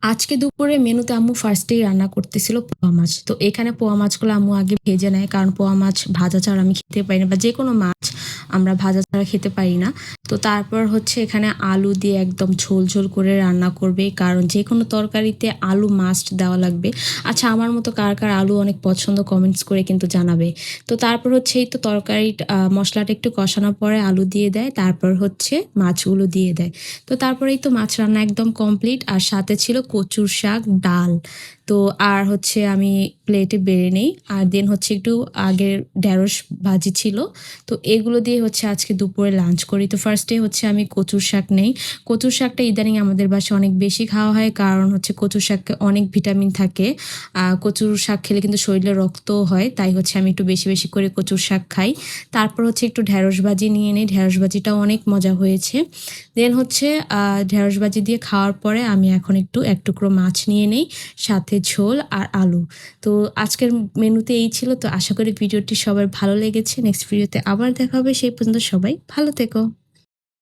আজকে দুপুরে মেনুতে আম্মু ফার্স্টেই রান্না করতেছিল পোয়া মাছ। তো এখানে পোয়া মাছগুলো আম্মু আগে ভেজে নেয়। কারণ পোয়া মাছ ভাজা ছাড়া আমি খেতে পারি না বা যেকোনো মাছ আমরা ভাজা ছাড়া খেতে পারি না। তো তারপর হচ্ছে এখানে আলু দিয়ে একদম ঝোল, ঝোল করে রান্না করবে। কারণ যেকোনো তরকারিতে আলু মাস্ট দেওয়া লাগবে। আচ্ছা আমার মতো কার, কার আলু অনেক পছন্দ কমেন্টস করে কিন্তু জানাবে। তো তারপর হচ্ছে এই তো মসলাটা একটু কষানোর পরে আলু দিয়ে দেয়। তারপর হচ্ছে মাছগুলো দিয়ে দেয়। তো তারপরেই তো মাছ রান্না একদম কমপ্লিট আর সাথে ছিল কচুর শাক, ডাল। তো আর হচ্ছে আমি প্লেটে বেড়ে নেই। আর দেন হচ্ছে একটু আগের ঢেঁড়স ভাজি ছিল। তো এগুলো দিয়ে হচ্ছে আজকে দুপুরে লাঞ্চ করি। তো ফার্স্টে হচ্ছে আমি কচুর শাক নেই। কচুর শাকটা ইদানিং আমাদের বাসায় অনেক বেশি খাওয়া হয় কারণ হচ্ছে কচুর শাকে অনেক ভিটামিন থাকে। কচুর শাক খেলে কিন্তু শরীরে রক্তও হয়। তাই হচ্ছে আমি একটু বেশি, বেশি করে কচুর শাক খাই। তারপর হচ্ছে একটু ঢেঁড়স ভাজি নিয়ে নেই। ঢেঁড়স ভাজিটাও অনেক মজা হয়েছে। দেন হচ্ছে ঢেঁড়স ভাজি দিয়ে খাওয়ার পরে আমি এখন একটু এক টুকরো মাছ নিয়ে নেই, সাথে ঝোল আর আলু। তো আজকের মেনুতে এই ছিল। তো আশা করি ভিডিওটি সবার ভালো লেগেছে। নেক্সট ভিডিওতে আবার দেখা হবে। সেই পর্যন্ত সবাই ভালো থেকো।